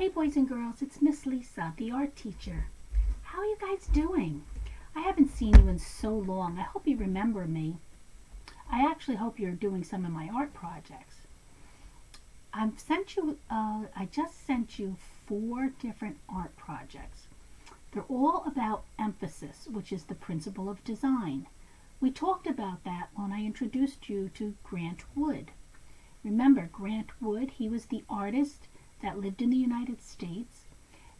Hey boys and girls, it's Miss Lisa, the art teacher. How are you guys doing? I haven't seen you in so long. I hope you remember me. I actually hope you're doing some of my art projects. I just sent you 4 different art projects. They're all about emphasis, which is the principle of design. We talked about that when I introduced you to Grant Wood. Remember, Grant Wood, he was the artist that lived in the United States,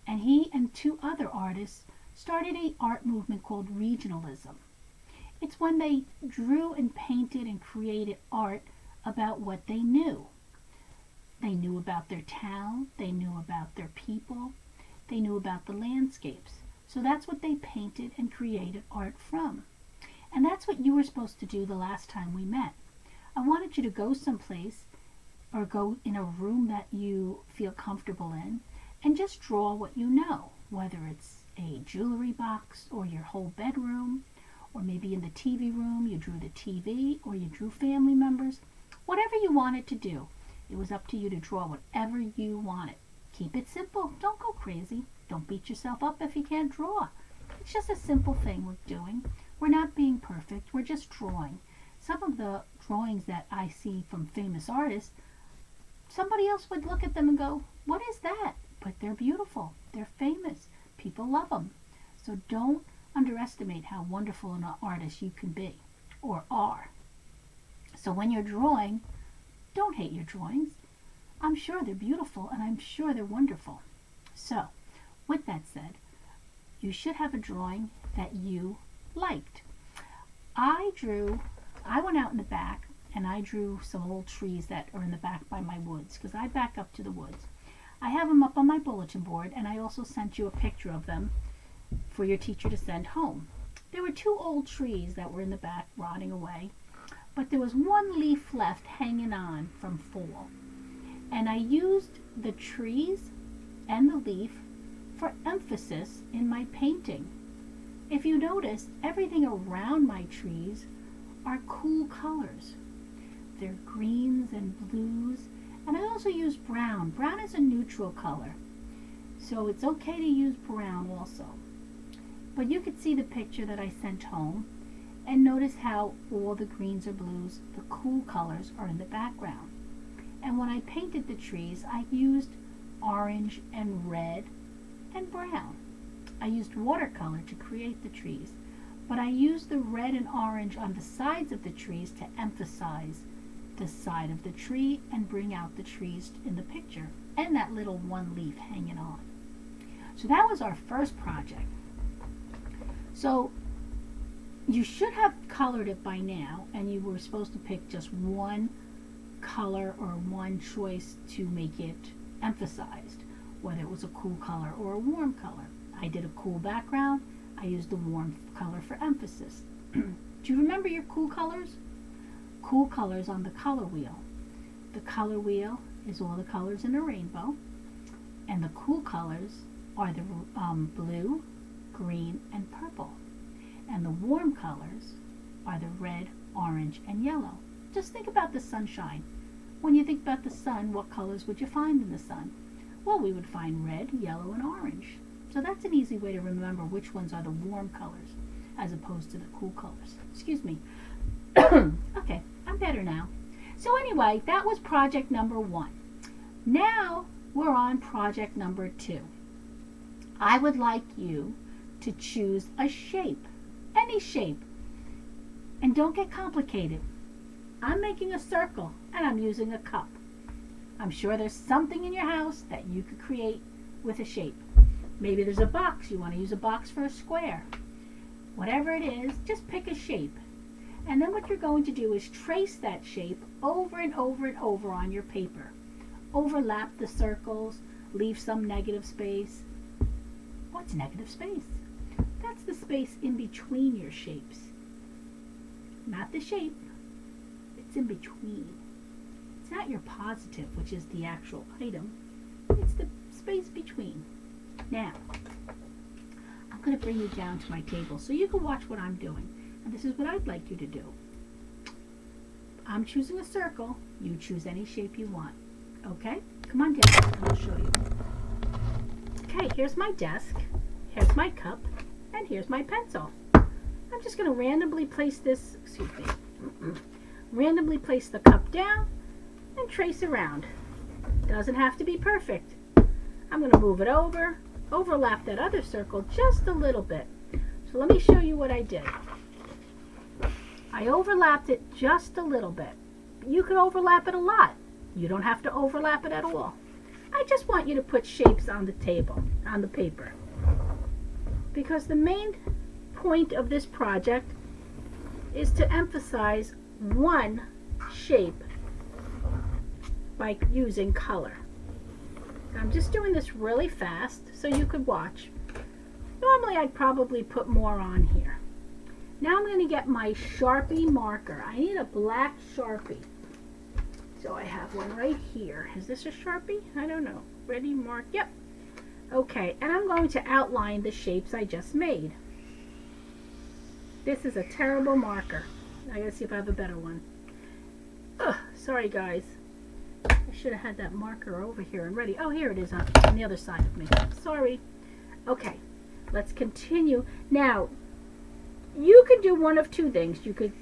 and he and 2 other artists started an art movement called regionalism. It's when they drew and painted and created art about what they knew. They knew about their town, they knew about their people, they knew about the landscapes. So that's what they painted and created art from. And that's what you were supposed to do the last time we met. I wanted you to go someplace or go in a room that you feel comfortable in and just draw what you know, whether it's a jewelry box or your whole bedroom, or maybe in the TV room you drew the TV or you drew family members. Whatever you wanted to do, it was up to you to draw whatever you wanted. Keep it simple. Don't go crazy. Don't beat yourself up if you can't draw. It's just a simple thing we're doing. We're not being perfect. We're just drawing. Some of the drawings that I see from famous artists, somebody else would look at them and go, "What is that?" But they're beautiful. They're famous. People love them. So don't underestimate how wonderful an artist you can be or are. So when you're drawing, don't hate your drawings. I'm sure they're beautiful and I'm sure they're wonderful. So with that said, you should have a drawing that you liked. I went out in the back and I drew some old trees that are in the back by my woods, because I back up to the woods. I have them up on my bulletin board, and I also sent you a picture of them for your teacher to send home. There were 2 old trees that were in the back rotting away, but there was 1 leaf left hanging on from fall. And I used the trees and the leaf for emphasis in my painting. If you notice, everything around my trees are cool colors. They're greens and blues, and I also use brown. Brown is a neutral color, so it's okay to use brown also. But you could see the picture that I sent home, and notice how all the greens or blues, the cool colors, are in the background. And when I painted the trees, I used orange and red and brown. I used watercolor to create the trees, but I used the red and orange on the sides of the trees to emphasize the side of the tree and bring out the trees in the picture and that little 1 leaf hanging on. So that was our first project. So you should have colored it by now, and you were supposed to pick just 1 color or 1 choice to make it emphasized, whether it was a cool color or a warm color. I did a cool background. I used the warm color for emphasis. Do you remember your cool colors? Cool colors on the color wheel. The color wheel is all the colors in a rainbow, and the cool colors are the blue, green, and purple. And the warm colors are the red, orange, and yellow. Just think about the sunshine. When you think about the sun, what colors would you find in the sun? Well, we would find red, yellow, and orange. So that's an easy way to remember which ones are the warm colors as opposed to the cool colors. Excuse me. Okay, I'm better now. So anyway, that was project number 1. Now we're on project number 2. I would like you to choose a shape, any shape, and don't get complicated. I'm making a circle and I'm using a cup. I'm sure there's something in your house that you could create with a shape. Maybe there's a box. You want to use a box for a square. Whatever it is, just pick a shape. And then what you're going to do is trace that shape over and over and over on your paper. Overlap the circles, leave some negative space. What's negative space? That's the space in between your shapes. Not the shape, it's in between. It's not your positive, which is the actual item. It's the space between. Now, I'm going to bring you down to my table so you can watch what I'm doing. And this is what I'd like you to do. I'm choosing a circle. You choose any shape you want. Okay? Come on down and I'll show you. here's my desk, here's my cup, and here's my pencil. I'm just going to randomly place this, randomly place the cup down and trace around. Doesn't have to be perfect. I'm going to move it over, overlap that other circle just a little bit. So let me show you what I did. I overlapped it just a little bit. You could overlap it a lot. You don't have to overlap it at all. I just want you to put shapes on the table, on the paper. Because the main point of this project is to emphasize one shape by using color. I'm just doing this really fast so you could watch. Normally I'd probably put more on here. Now I'm going to get my Sharpie marker. I need a black Sharpie. So I have one right here. Is this a Sharpie? I don't know. Ready, mark? Yep. Okay, and I'm going to outline the shapes I just made. This is a terrible marker. I gotta see if I have a better one. Ugh, sorry guys. I should have had that marker over here and ready. Oh, here it is on the other side of me. Sorry. Okay, let's continue. Now, you could do one of two things. You could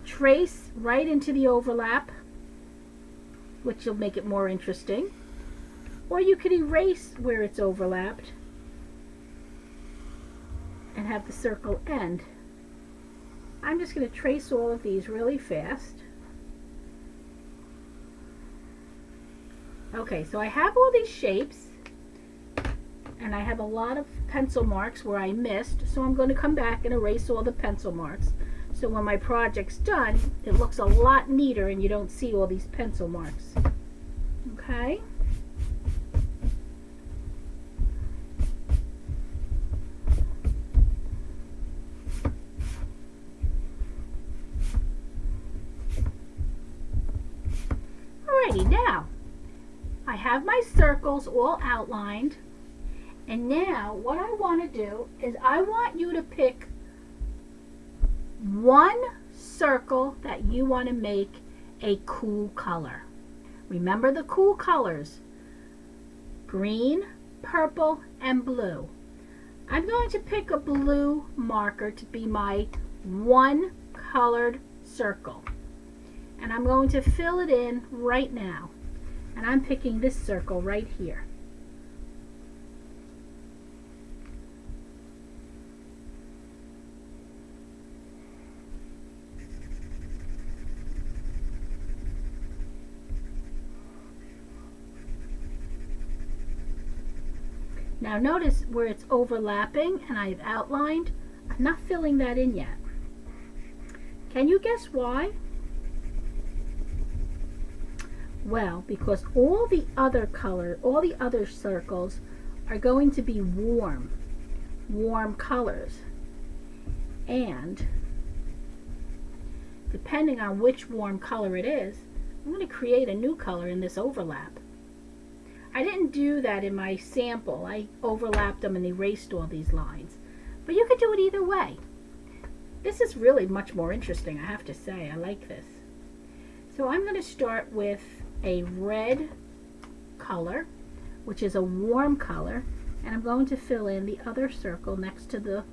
trace right into the overlap, which will make it more interesting. Or you could erase where it's overlapped and have the circle end. I'm just going to trace all of these really fast. Okay, so I have all these shapes and I have a lot of pencil marks where I missed, so I'm going to come back and erase all the pencil marks. So when my project's done, it looks a lot neater and you don't see all these pencil marks. Okay? Alrighty, now I have my circles all outlined, and now what I want to do is I want you to pick one circle that you want to make a cool color. Remember the cool colors: green, purple, and blue. I'm going to pick a blue marker to be my one colored circle. And I'm going to fill it in right now. And I'm picking this circle right here. Now notice where it's overlapping and I've outlined. I'm not filling that in yet. Can you guess why? Well, because all the other circles are going to be warm colors. And depending on which warm color it is, I'm going to create a new color in this overlap. I didn't do that in my sample. I overlapped them and erased all these lines. But you could do it either way. This is really much more interesting, I have to say. I like this. So I'm going to start with a red color, which is a warm color, and I'm going to fill in the other circle next to the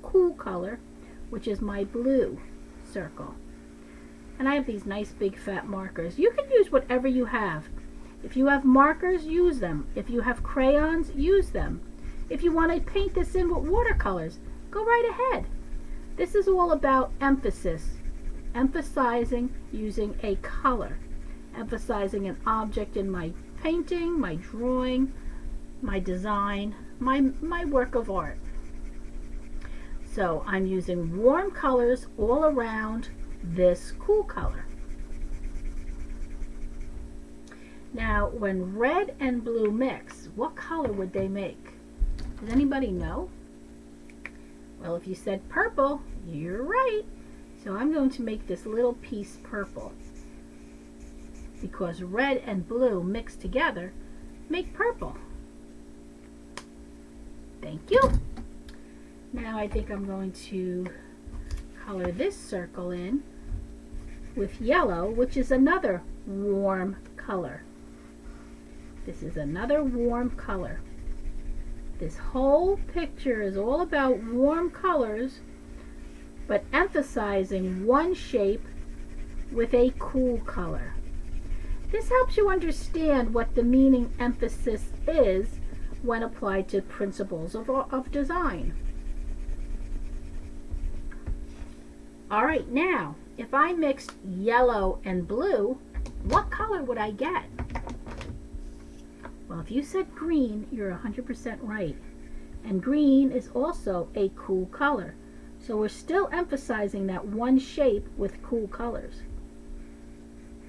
cool color, which is my blue circle. And I have these nice big fat markers. You can use whatever you have. If you have markers, use them. If you have crayons, use them. If you want to paint this in with watercolors, go right ahead. This is all about emphasis, emphasizing using a color, emphasizing an object in my painting, my drawing, my design, my work of art. So I'm using warm colors all around this cool color. Now, when red and blue mix, what color would they make? Does anybody know? Well, if you said purple, you're right. So I'm going to make this little piece purple, because red and blue mixed together make purple. Thank you. Now I think I'm going to color this circle in with yellow, which is another warm color. This is another warm color. This whole picture is all about warm colors, but emphasizing one shape with a cool color. This helps you understand what the meaning emphasis is when applied to principles of design. All right, now, if I mixed yellow and blue, what color would I get? Well, if you said green, you're 100% right. And green is also a cool color. So we're still emphasizing that one shape with cool colors.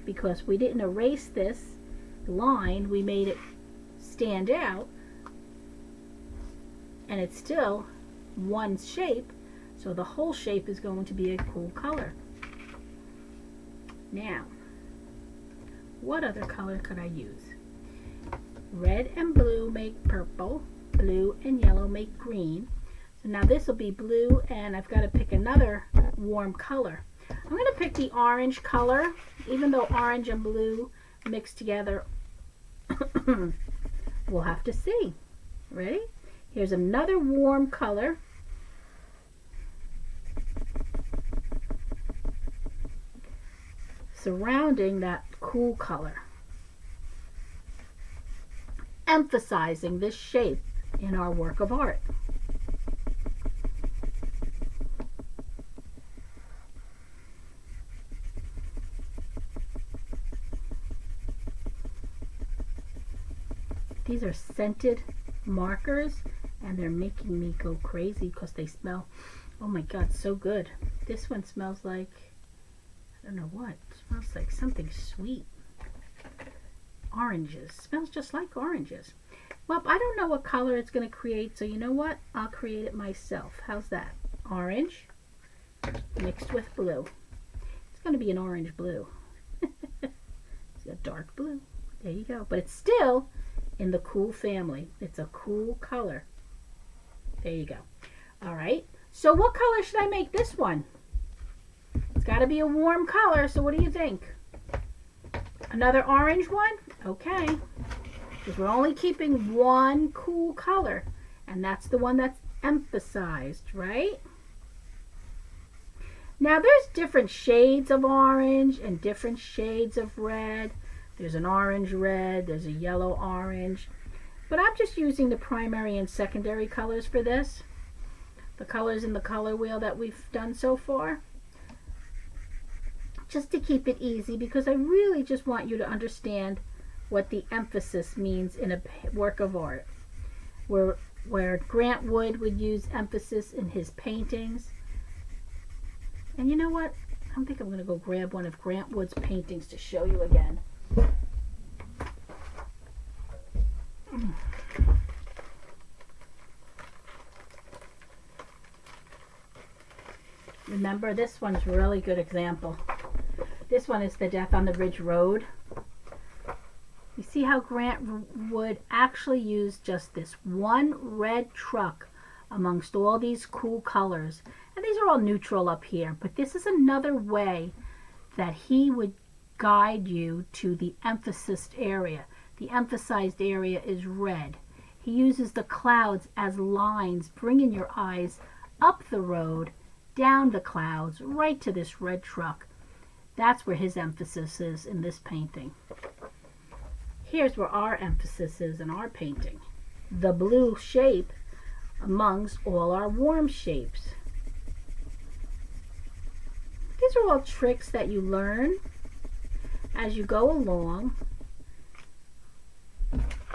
Because we didn't erase this line, we made it stand out. And it's still one shape, so the whole shape is going to be a cool color. Now, what other color could I use? Red and blue make purple, blue and yellow make green. So now this will be blue, and I've got to pick another warm color. I'm going to pick the orange color, even though orange and blue mixed together. We'll have to see. Ready? Here's another warm color. Surrounding that cool color. Emphasizing this shape in our work of art. These are scented markers, and they're making me go crazy because they smell, oh my god, so good. This one smells like, I don't know what, it smells like something sweet. Oranges, smells just like oranges. Well, I don't know what color it's going to create, so you know what, I'll create it myself. How's that? Orange mixed with blue. It's going to be an orange blue. It's a dark blue. There you go. But it's still in the cool family. It's a cool color. There you go. All right. So what color should I make this one? It's got to be a warm color. So what do you think? Another orange one? Okay. Because we're only keeping one cool color. And that's the one that's emphasized, right? Now there's different shades of orange and different shades of red. There's an orange red, there's a yellow orange. But I'm just using the primary and secondary colors for this. The colors in the color wheel that we've done so far. Just to keep it easy, because I really just want you to understand what the emphasis means in a work of art. Where Grant Wood would use emphasis in his paintings. And you know what? I think I'm going to go grab one of Grant Wood's paintings to show you again. Remember, this one's a really good example. This one is the Death on the Ridge Road. You see how Grant Wood actually used just this one red truck amongst all these cool colors. And these are all neutral up here, but this is another way that he would guide you to the emphasized area. The emphasized area is red. He uses the clouds as lines, bringing your eyes up the road, down the clouds, right to this red truck. That's where his emphasis is in this painting. Here's where our emphasis is in our painting. The blue shape amongst all our warm shapes. These are all tricks that you learn as you go along,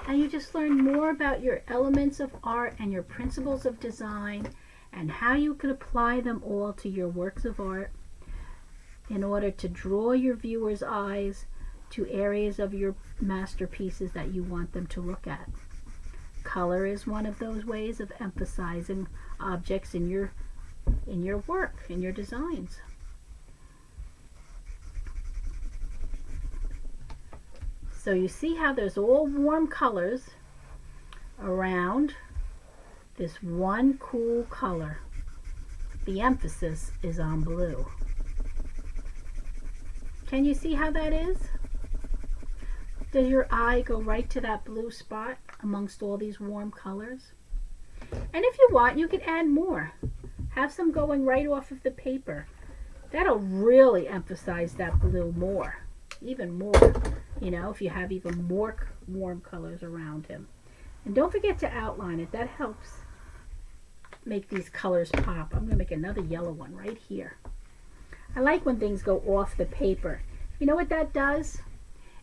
and you just learn more about your elements of art and your principles of design and how you can apply them all to your works of art in order to draw your viewers' eyes to areas of your masterpieces that you want them to look at. Color is one of those ways of emphasizing objects in your work, in your designs. So you see how there's all warm colors around this one cool color. The emphasis is on blue. Can you see how that is? Does your eye go right to that blue spot amongst all these warm colors? And if you want, you can add more. Have some going right off of the paper. That'll really emphasize that blue more, even more, you know, if you have even more warm colors around him. And don't forget to outline it. That helps make these colors pop. I'm going to make another yellow one right here. I like when things go off the paper. You know what that does?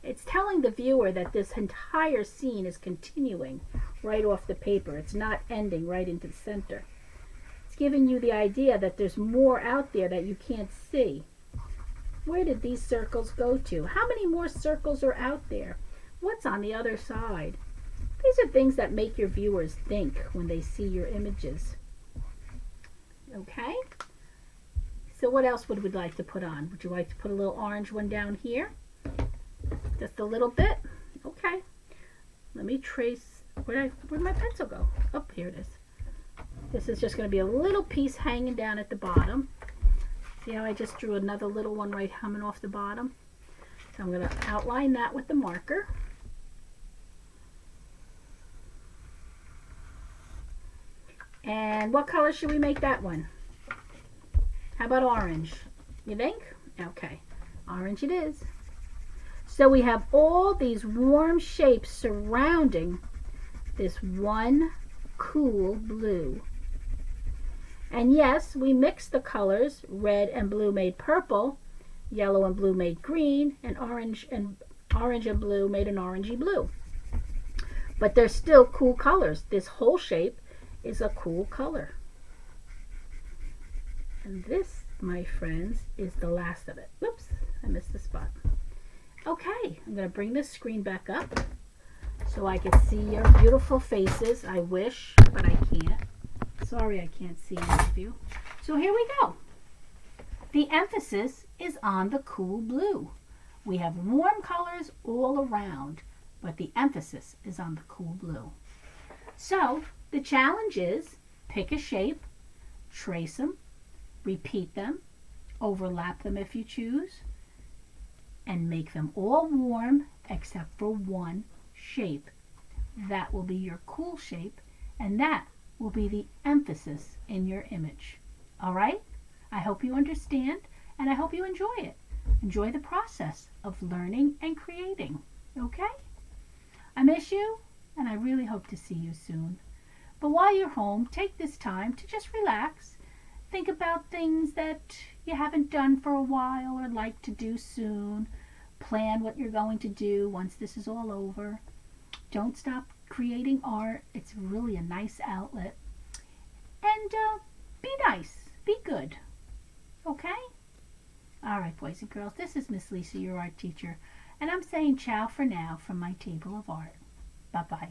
It's telling the viewer that this entire scene is continuing right off the paper. It's not ending right into the center. It's giving you the idea that there's more out there that you can't see. Where did these circles go to? How many more circles are out there? What's on the other side? These are things that make your viewers think when they see your images. Okay? So what else would we like to put on? Would you like to put a little orange one down here? Just a little bit? Okay. Let me trace. Where'd my pencil go? Oh, here it is. This is just going to be a little piece hanging down at the bottom. See how I just drew another little one right coming off the bottom? So I'm going to outline that with the marker. And what color should we make that one? How about orange? You think? Okay. Orange it is. So we have all these warm shapes surrounding this one cool blue. And yes, we mixed the colors. Red and blue made purple, yellow and blue made green, and orange and blue made an orangey blue. But they're still cool colors. This whole shape is a cool color. And this, my friends, is the last of it. Whoops, I missed the spot. Okay, I'm going to bring this screen back up so I can see your beautiful faces. I wish, but I can't. Sorry I can't see any of you. So here we go. The emphasis is on the cool blue. We have warm colors all around, but the emphasis is on the cool blue. So the challenge is pick a shape, trace them, repeat them, overlap them if you choose, and make them all warm except for one shape. That will be your cool shape, and that will be the emphasis in your image. All right? I hope you understand, and I hope you enjoy it. Enjoy the process of learning and creating. Okay? I miss you, and I really hope to see you soon. But while you're home, take this time to just relax. Think about things that you haven't done for a while or like to do soon. Plan what you're going to do once this is all over. Don't stop creating art. It's really a nice outlet. And be nice. Be good. Okay? All right, boys and girls. This is Miss Lisa, your art teacher. And I'm saying ciao for now from my table of art. Bye-bye.